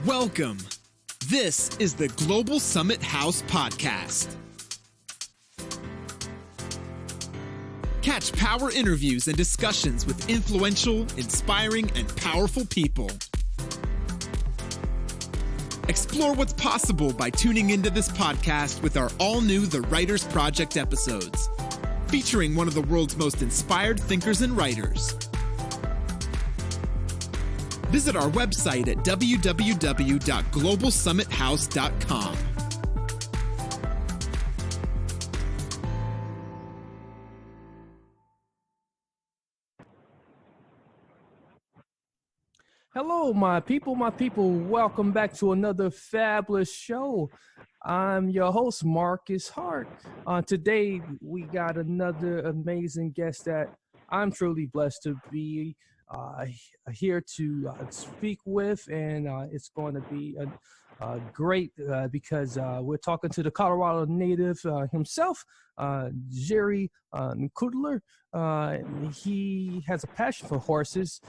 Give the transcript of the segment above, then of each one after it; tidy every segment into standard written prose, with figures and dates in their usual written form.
Welcome. This is the Global Summit House Podcast. Catch power interviews and discussions with influential, inspiring, and powerful people. Explore what's possible by tuning into this podcast with our all-new The Writers Project episodes, featuring one of the world's most inspired thinkers and writers. Visit our website at www.globalsummithouse.com. Hello, my people. Welcome back to another fabulous show. I'm your host, Marcus Hart. Today, we got another amazing guest that I'm truly blessed to be here to speak with, and it's going to be great because we're talking to the Colorado native himself, Jerry Kutler. He has a passion for horses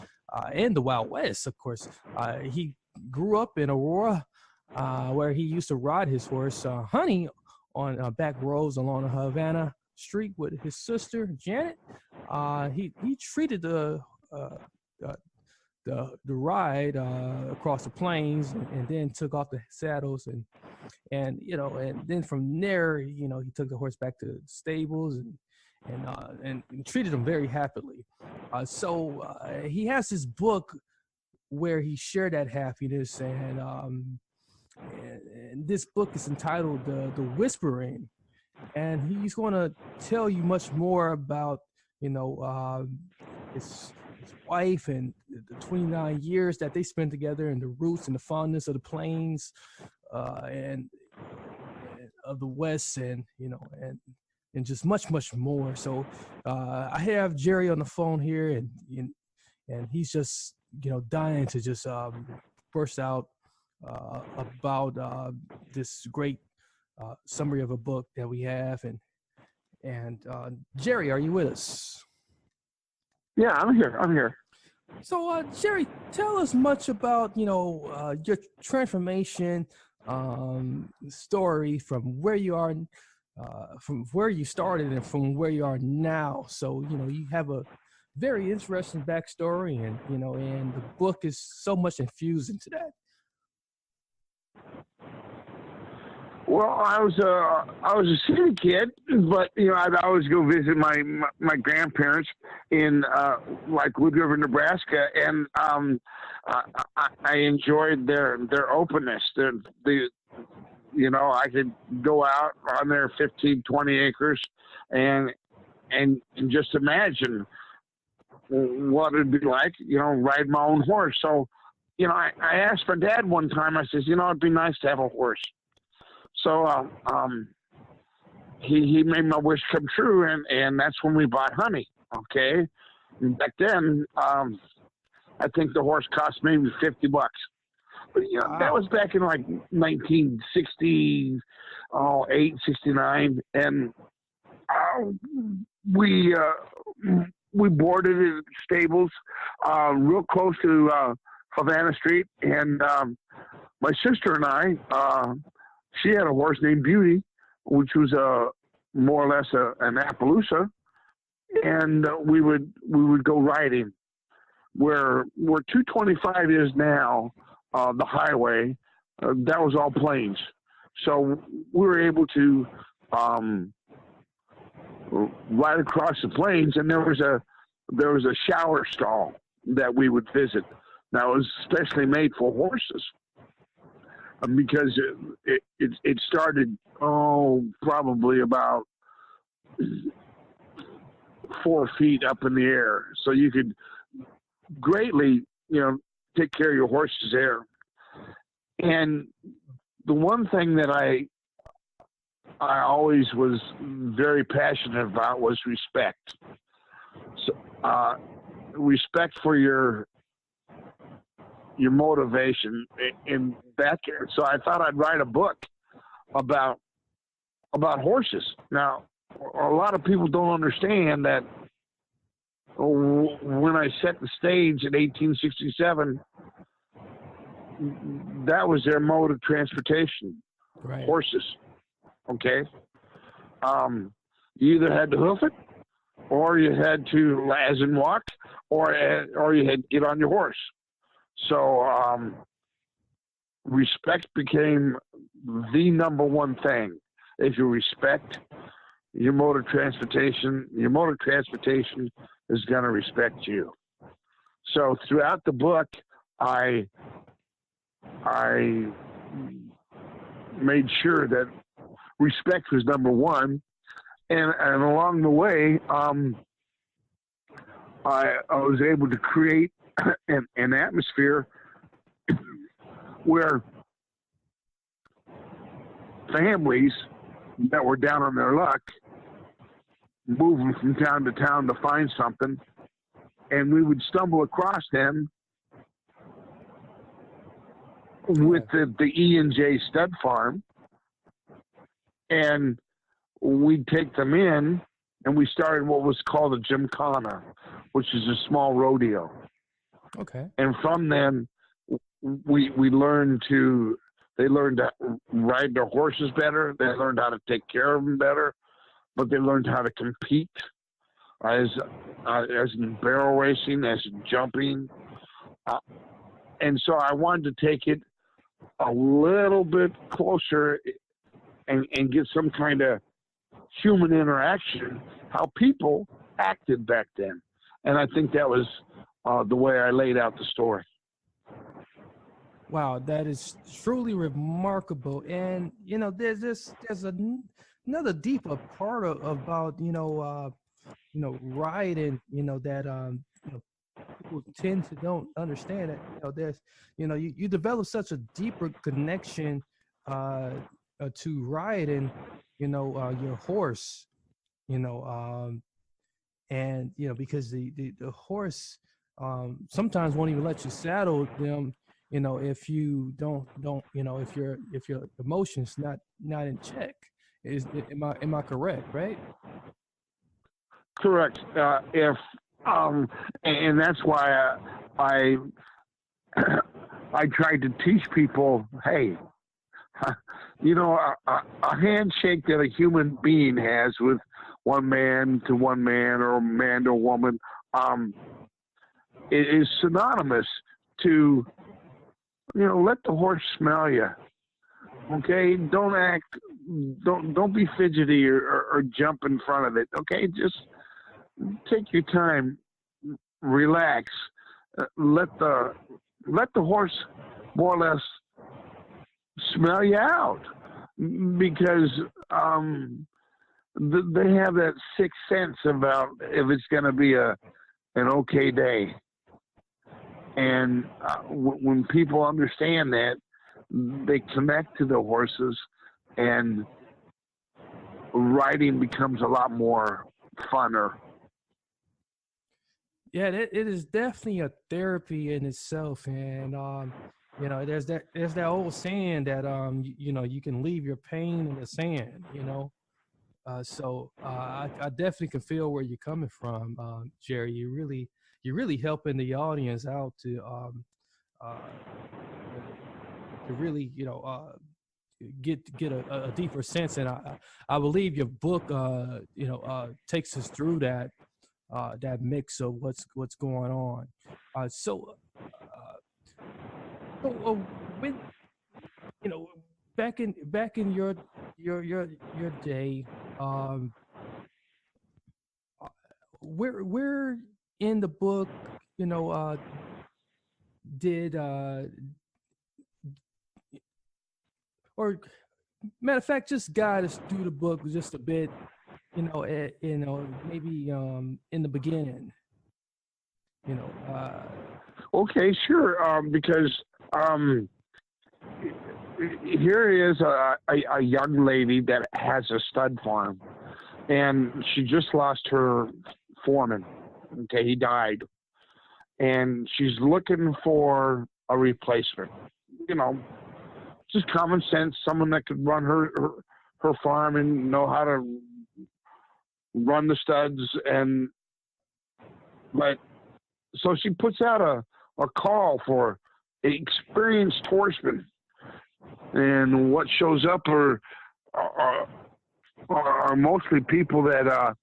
and the Wild West, of course. He grew up in Aurora, where he used to ride his horse, Honey, on back roads along the Havana Street with his sister, Janet. He treated the ride across the plains, and then took off the saddles, and then from there, he took the horse back to the stables and treated them very happily. So he has this book where he shared that happiness, and this book is entitled The Whispering, and he's going to tell you much more about his wife and the 29 years that they spent together, and the roots and the fondness of the plains and of the West, and just much more. So I have Jerry on the phone here, and he's just dying to just burst out about this great summary of a book that we have. And Jerry, are you with us? Yeah, I'm here. So, Jerry, tell us much about, your transformation story from where you are, from where you started and from where you are now. So, you have a very interesting backstory, and the book is so much infused into that. Well, I was a city kid, but I'd always go visit my grandparents in Wood River, Nebraska, and I enjoyed their openness. I could go out on their 15, 20 acres and just imagine what it'd be like, ride my own horse. So, I asked my dad one time. I says, it'd be nice to have a horse. So he made my wish come true, and that's when we bought Honey. Okay, and back then I think the horse cost maybe $50. But Wow. That was back in like 1968, 69, and we boarded at stables real close to Havana Street, and my sister and I. She had a horse named Beauty, which was more or less an Appaloosa, and we would go riding. Where 225 is now, the highway, that was all plains. So we were able to ride across the plains, and there was a shower stall that we would visit. Now it was specially made for horses. Because it started probably about 4 feet up in the air, so you could greatly take care of your horses there. And the one thing that I always was very passionate about was respect. So respect for your motivation in that. So I thought I'd write a book about horses. Now, a lot of people don't understand that when I set the stage in 1867, that was their mode of transportation. Right. Horses. Okay. You either had to hoof it, or you had to, as in walk, or you had to get on your horse. So respect became the number one thing. If you respect your mode of transportation is going to respect you. So throughout the book, I made sure that respect was number one, and along the way, I was able to create an atmosphere where families that were down on their luck, moving from town to town to find something, and we would stumble across them with the E&J stud farm, and we'd take them in, and we started what was called a gymkhana, which is a small rodeo. Okay. And from them, we learned to ride their horses better. They learned how to take care of them better, but they learned how to compete as in barrel racing, as in jumping. And so I wanted to take it a little bit closer and get some kind of human interaction, how people acted back then. And I think that was the way I laid out the story. Wow, that is truly remarkable. And there's another deeper part about riding. That people tend to don't understand that. There's you develop such a deeper connection to riding. Your horse. And because the horse sometimes won't even let you saddle them. If you don't, if your emotions not in check, am I correct, right? Correct. And that's why I tried to teach people, hey, a handshake that a human being has with one man to one man or a man to a woman, it is synonymous to, let the horse smell you. Okay, don't be fidgety or jump in front of it. Okay, just take your time, relax, let the horse more or less smell you out, because they have that sixth sense about if it's going to be an okay day. And when people understand that, they connect to the horses, and riding becomes a lot more funner. Yeah, it is definitely a therapy in itself. And there's that old saying that you can leave your pain in the sand. So I definitely can feel where you're coming from, Jerry. You're really helping the audience out to really get a deeper sense. And I believe your book takes us through that mix of what's going on. So when back in your day, where in the book did or matter of fact, just guide us through the book just a bit, maybe in the beginning, Okay, sure. Because here is a young lady that has a stud farm, and she just lost her foreman. Okay, he died, and she's looking for a replacement. Just common sense, someone that could run her farm and know how to run the studs. But so she puts out a call for experienced horsemen, and what shows up are mostly people that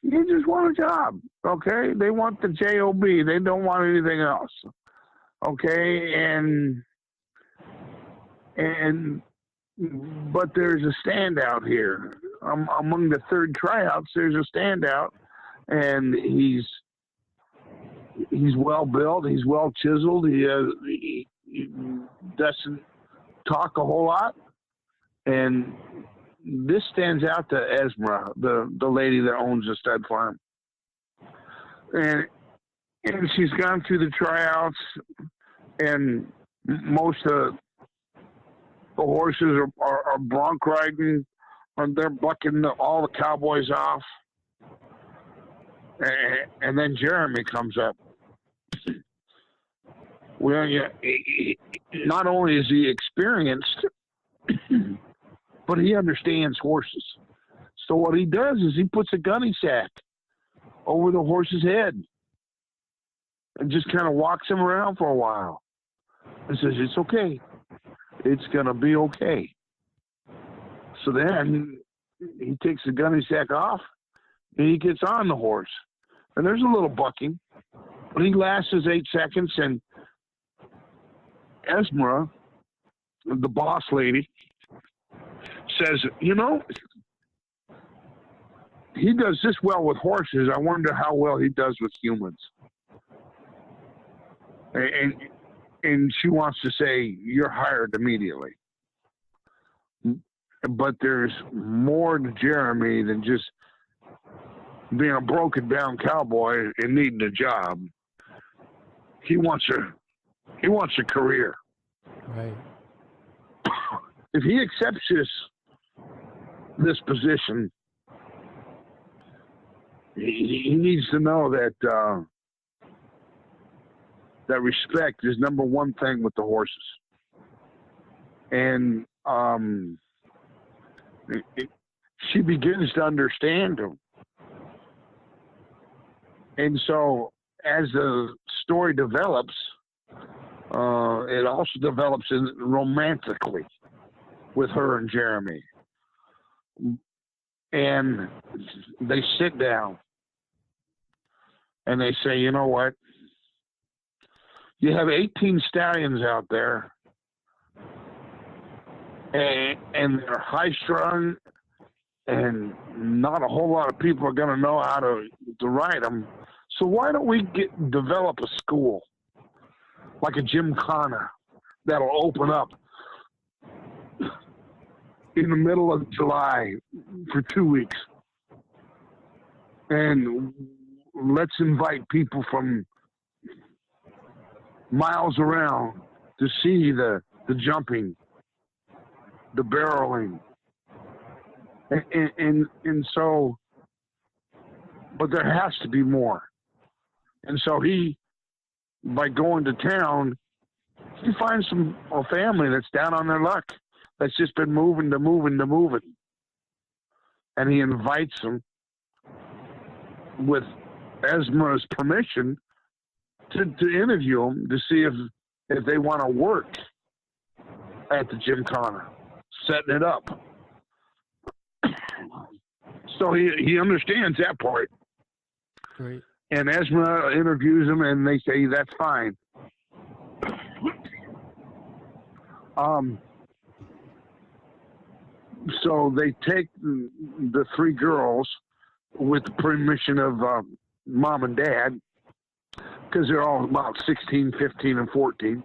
you just want a job, okay? They want the job. They don't want anything else, okay? But there's a standout here. Among the third tryouts, there's a standout, and he's well built. He's well chiseled. He doesn't talk a whole lot, and this stands out to Esmera, the lady that owns the stud farm, and she's gone through the tryouts, and most of the horses are bronc riding, and they're bucking all the cowboys off, and then Jeremy comes up. Well, yeah, not only is he experienced, but he understands horses. So what he does is he puts a gunny sack over the horse's head and just kind of walks him around for a while and says, it's okay. It's going to be okay. So then he takes the gunny sack off and he gets on the horse. And there's a little bucking, but he lasts his 8 seconds, and Esmera, the boss lady, says, you know, he does this well with horses. I wonder how well he does with humans. And she wants to say, you're hired immediately. But there's more to Jeremy than just being a broken down cowboy and needing a job. He wants a career. Right. If he accepts this position, he needs to know that that respect is number one thing with the horses. And she begins to understand him. And so as the story develops, it also develops romantically with her and Jeremy. And they sit down and they say, you know what? You have 18 stallions out there, and they're high strung, and not a whole lot of people are going to know how to ride them. So why don't we develop a school like a gymkhana that'll open up in the middle of July for 2 weeks, and let's invite people from miles around to see the jumping, the barreling, and so, but there has to be more. And so he, by going to town, he finds a family that's down on their luck, that's just been moving. And he invites them with Esmera's permission to interview them to see if they want to work at the gymkhana, setting it up. So he understands that part. Great. And Esmera interviews them, and they say, that's fine. So they take the 3 girls with the permission of mom and dad, because they're all about 16, 15, and 14.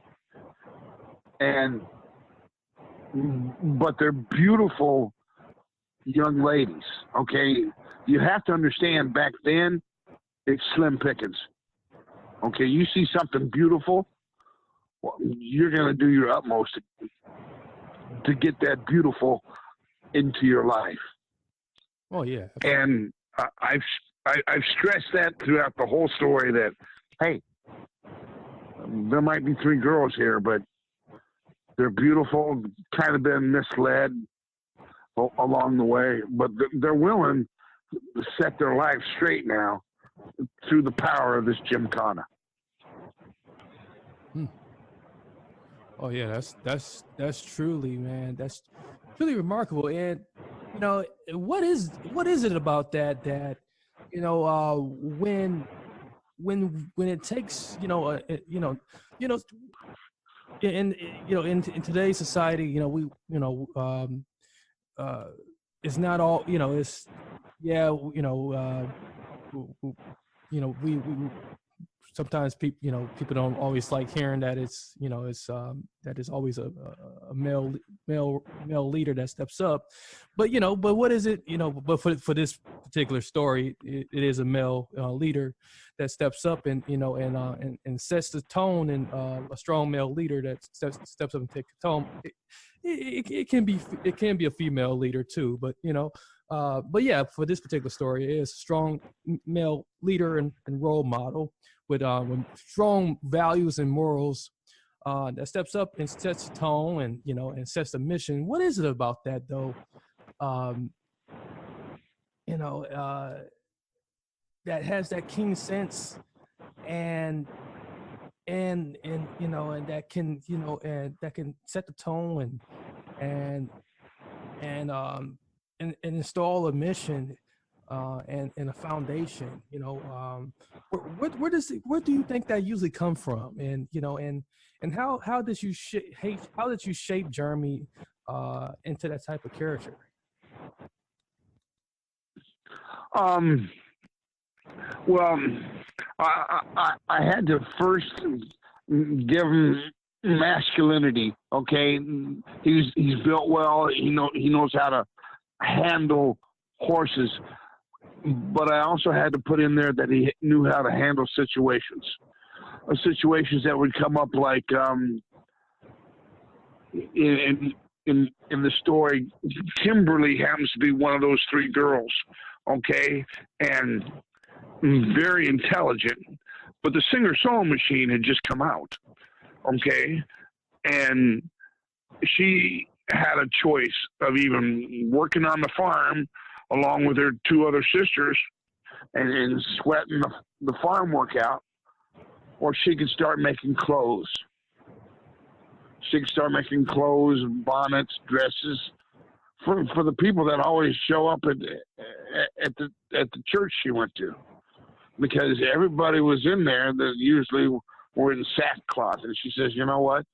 But they're beautiful young ladies, okay? You have to understand, back then, it's slim pickings. Okay, you see something beautiful, well, you're going to do your utmost to get that beautiful into your life. Oh, yeah. And I've stressed that throughout the whole story that, hey, there might be 3 girls here, but they're beautiful, kind of been misled along the way, but they're willing to set their life straight now through the power of this gymkhana. Oh yeah, that's truly, man, that's really remarkable. And you know, what is it about that you know when it takes you know in in today's society, you know, we uh it's not all, you know, it's yeah, you know we sometimes people, you know, people don't always like hearing that it's, you know, it's that is always a male leader that steps up. But you know, but what is it, you know, but for this particular story, it is a male leader that steps up and, you know, and sets the tone, and a strong male leader that steps up and takes the tone. It can be a female leader too, but you know, but yeah, for this particular story, it is a strong male leader and role model with strong values and morals, that steps up and sets the tone, and you know, and sets the mission. What is it about that though? Um, you know, that has that keen sense, and and you know, and that can, you know, and that can set the tone, and and um and install a mission, and a foundation, you know, where do you think that usually come from? And you know, and how did you how did you shape Jeremy into that type of character? Um, well, I had to first give him masculinity. Okay, he's built well. He knows how to handle horses, but I also had to put in there that he knew how to handle situations that would come up, like in the story, Kimberly happens to be one of those three girls, okay, and very intelligent, but the Singer sewing machine had just come out, okay, and she had a choice of even working on the farm along with her two other sisters and sweating the farm work out, or she could start making clothes. She could start making clothes, bonnets, dresses for the people that always show up at the church she went to, because everybody was in there that usually were in sackcloth. And she says, you know what?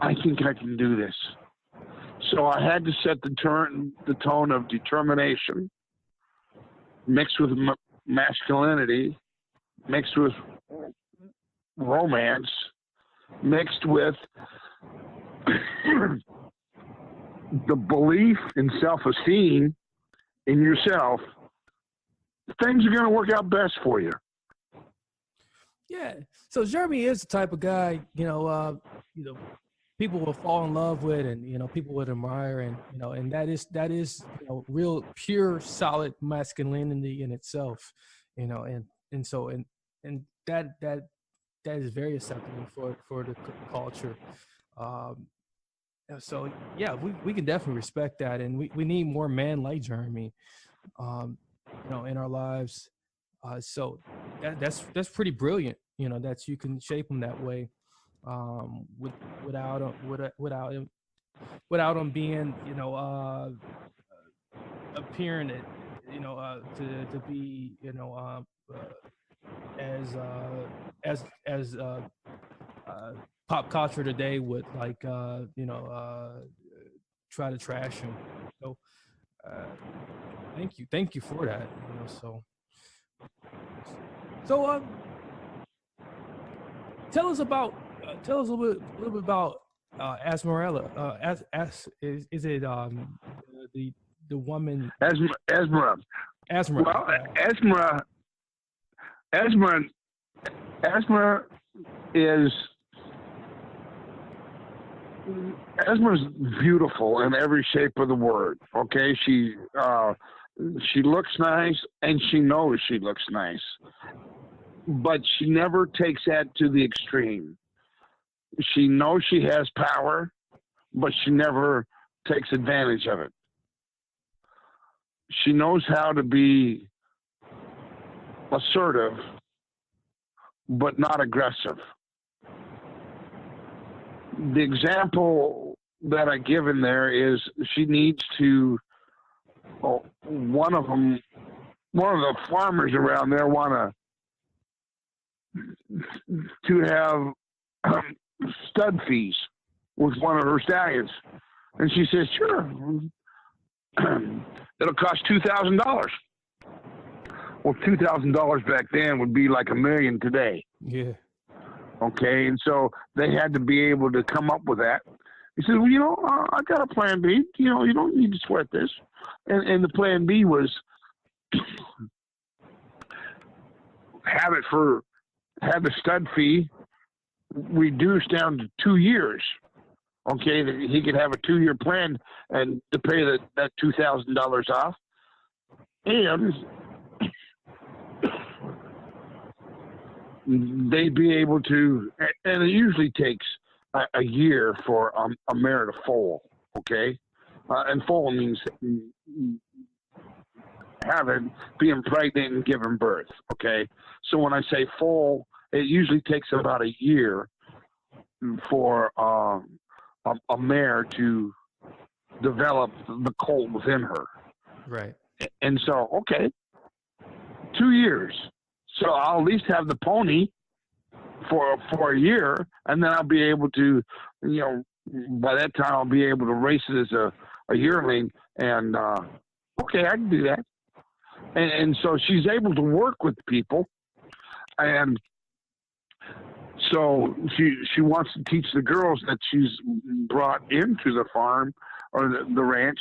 I think I can do this. So I had to set the tone of determination, mixed with masculinity, mixed with romance, mixed with the belief in self-esteem in yourself. Things are going to work out best for you. Yeah. So Jeremy is the type of guy, you know, people will fall in love with, and you know, people would admire, and you know, and that is you know, real pure solid masculinity in itself, you know, and so and that is very acceptable for the culture. Um, and so yeah, we can definitely respect that, and we need more men like Jeremy, um, you know, in our lives. So that's pretty brilliant, you know, that you can shape them that way, with without them being, you know, appearing it, you know, to be, you know, as as pop culture today would, like, you know, try to trash him. So uh, thank you for that, you know. So tell us a little bit about Asmerella. As is it the woman Esmera. Asmerella? Well, Esmera is Esmera's beautiful in every shape of the word. Okay, she looks nice, and she knows she looks nice, but she never takes that to the extreme. She knows she has power, but she never takes advantage of it. She knows how to be assertive, but not aggressive. the example that I give in there is she needs to, one of the farmers around there want to have stud fees with one of her stallions. And she says, sure, it'll cost $2,000. Well, $2,000 back then would be like $1 million today. Yeah. Okay, and so they had to be able to come up with that. He said, well, you know, I got a plan B. You know, you don't need to sweat this. And the plan B was have the stud fee reduced down to 2 years. Okay, that he could have a 2-year plan and to pay that $2,000 off. And they'd be able to, and it usually takes a year for a mare to foal, okay? And foal means being pregnant and giving birth, okay? So when I say foal, it usually takes about a year for a mare to develop the colt within her. Right. And so, okay, 2 years. So I'll at least have the pony for a year, and then I'll be able to, you know, by that time I'll be able to race it as a yearling. And okay, I can do that. And so she's able to work with people, and so she wants to teach the girls that she's brought into the farm or the ranch.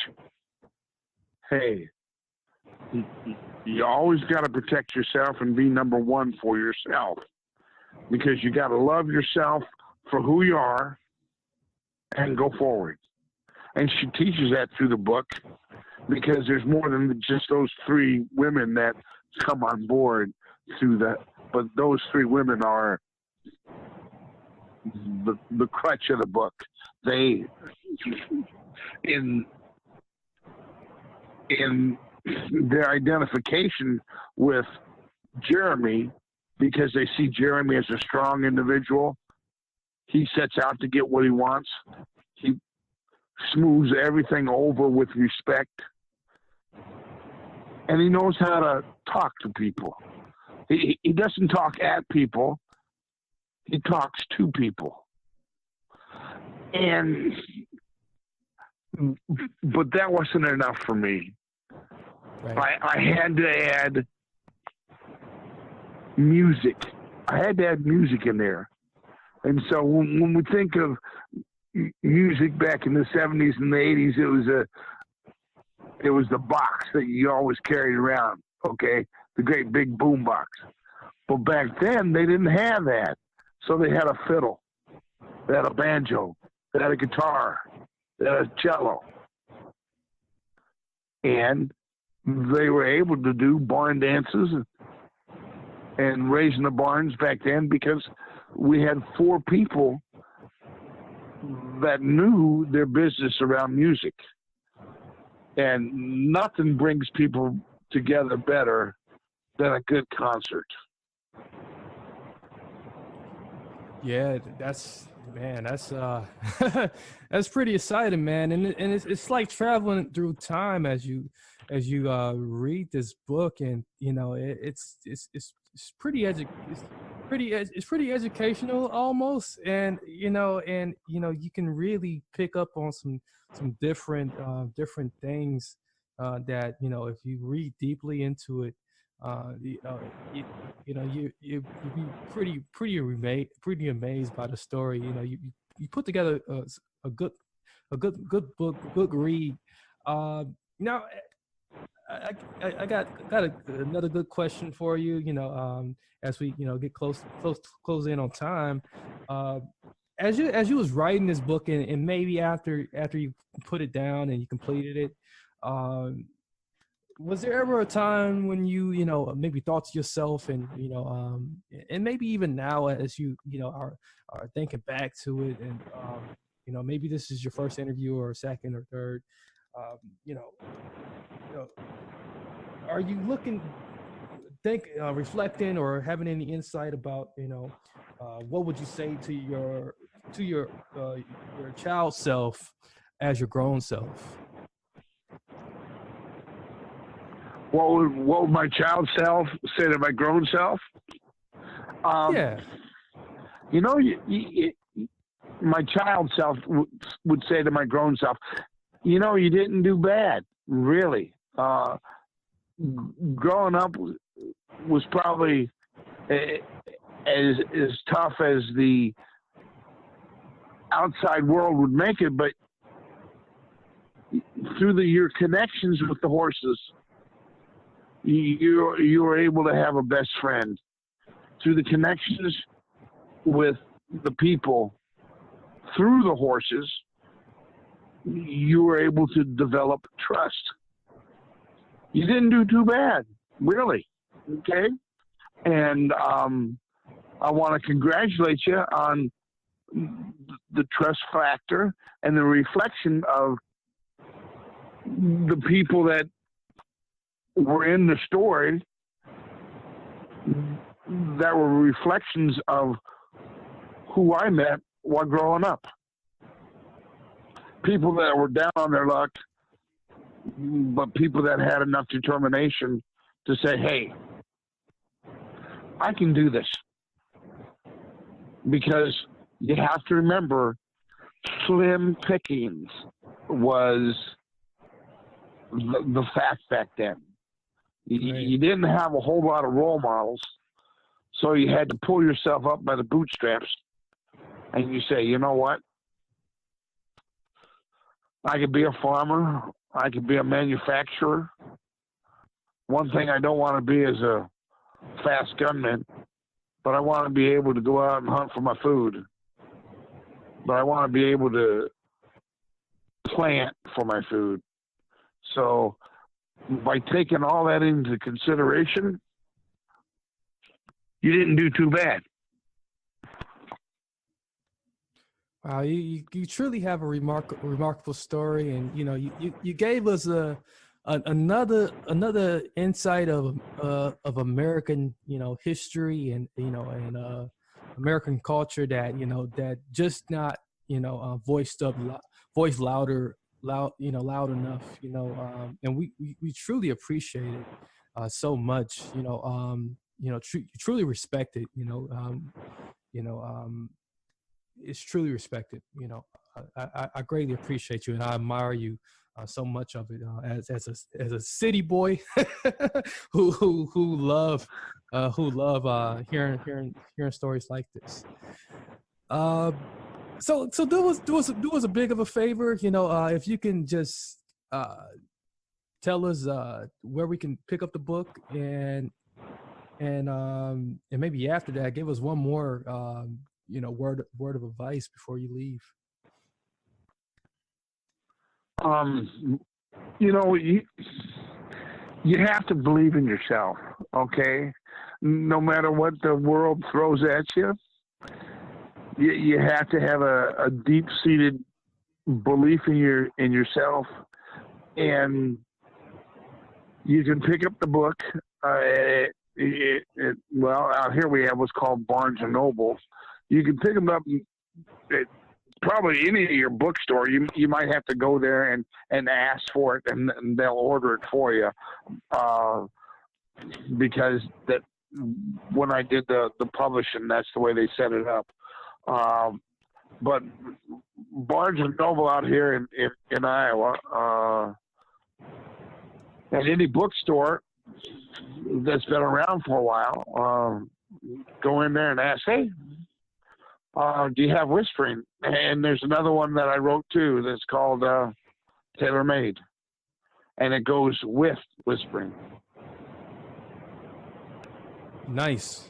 Hey, you always got to protect yourself and be number one for yourself, because you got to love yourself for who you are and go forward. And she teaches that through the book, because there's more than just those 3 women that come on board through that. But those 3 women are the crutch of the book. They, in their identification with Jeremy, because they see Jeremy as a strong individual, he sets out to get what he wants. He smooths everything over with respect, and he knows how to talk to people. He doesn't talk at people, he talks to people. But that wasn't enough for me. Right. I had to add music. I had to add music in there. And so when we think of music back in the 70s and the 80s, it was the box that you always carried around, okay? The great big boom box. But back then, they didn't have that. So they had a fiddle, they had a banjo, they had a guitar, they had a cello. And they were able to do barn dances and raising the barns back then, because we had 4 people that knew their business around music. And nothing brings people together better than a good concert. Yeah, that's that's pretty exciting, man. And it's like traveling through time as you read this book, and you know it's pretty educational almost, and you know you can really pick up on some different things that, you know, if you read deeply into it, you'd be pretty amazed by the story. You know, you put together a good book read. Now I got another good question for you. You know, as we get close in on time, as you was writing this book, and maybe after you put it down and you completed it, was there ever a time when you maybe thought to yourself, and and maybe even now as you are thinking back to it, and maybe this is your first interview or second or third, are you reflecting or having any insight about what would you say to your to your child self as your grown self? What would my child self say to my grown self? Yeah. You know, my child self would say to my grown self, you know, you didn't do bad, really. Growing up was probably as tough as the outside world would make it, but through your connections with the horses, you were able to have a best friend. Through the connections with the people, through the horses, you were able to develop trust. You didn't do too bad, really. Okay? And I want to congratulate you on the trust factor and the reflection of the people that were in the story that were reflections of who I met while growing up. People that were down on their luck, but people that had enough determination to say, hey, I can do this. Because you have to remember, slim pickings was the fact back then. You didn't have a whole lot of role models, so you had to pull yourself up by the bootstraps, and you say, you know what? I could be a farmer. I could be a manufacturer. One thing I don't want to be is a fast gunman, but I want to be able to go out and hunt for my food. But I want to be able to plant for my food. So by taking all that into consideration, you didn't do too bad. Wow, you truly have a remarkable story, and you know you gave us another insight of American history and American culture that just not voiced louder loud enough and we truly appreciate it so much truly respect it it's truly respected. I greatly appreciate you, and I admire you so much of it as a city boy who love hearing stories like this. So do us a big of a favor, if you can just tell us where we can pick up the book, and maybe after that, give us one more word of advice before you leave. You have to believe in yourself, okay? No matter what the world throws at you, you have to have a deep-seated belief in yourself, and you can pick up the book. Out here we have what's called Barnes and Noble. You can pick them up at probably any of your bookstore. You might have to go there and ask for it, and they'll order it for you. Because that when I did the publishing, that's the way they set it up. But Barnes and Noble out here in Iowa, at any bookstore that's been around for a while, go in there and ask, hey, do you have Whispering? And there's another one that I wrote too that's called Tailor Made, and it goes with Whispering. Nice.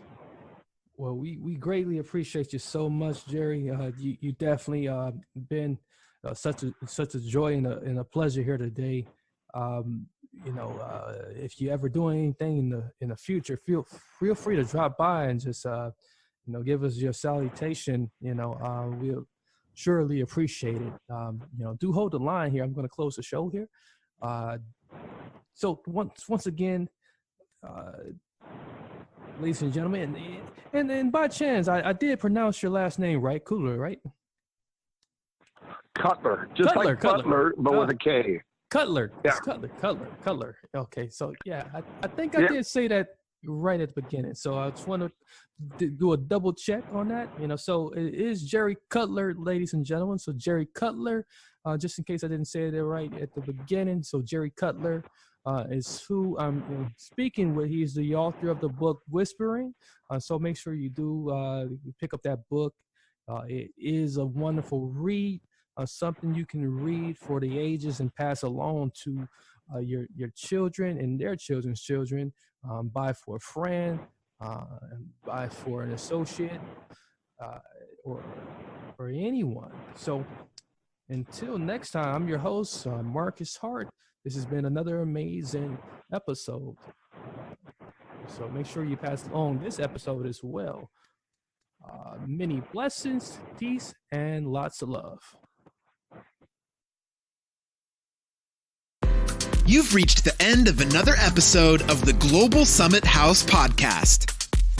Well, we greatly appreciate you so much, Jerry. You definitely been such a joy and a pleasure here today. If you ever do anything in the future, feel free to drop by and just give us your salutation. We'll surely appreciate it. Do hold the line here. I'm going to close the show here. So once again, ladies and gentlemen, and by chance, I did pronounce your last name right, Kutler, right? Kutler, just like Kutler, but with a K. Kutler. Yeah. It's Kutler. Okay, so yeah, I think I did say that right at the beginning. So I just want to do a double check on that. So it is Jerry Kutler, ladies and gentlemen. So Jerry Kutler, just in case I didn't say that right at the beginning. So Jerry Kutler is who I'm speaking with. He's the author of the book Whispering. So make sure you do pick up that book. It is a wonderful read. Something you can read for the ages and pass along to your children and their children's children. Buy for a friend, buy for an associate, or anyone. So until next time, I'm your host, Marcus Hart. This has been another amazing episode. So make sure you pass along this episode as well. Many blessings, peace, and lots of love. You've reached the end of another episode of the Global Summit House podcast.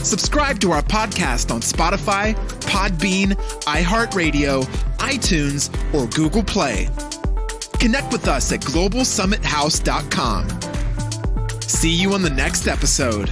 Subscribe to our podcast on Spotify, Podbean, iHeartRadio, iTunes, or Google Play. Connect with us at globalsummithouse.com. See you on the next episode.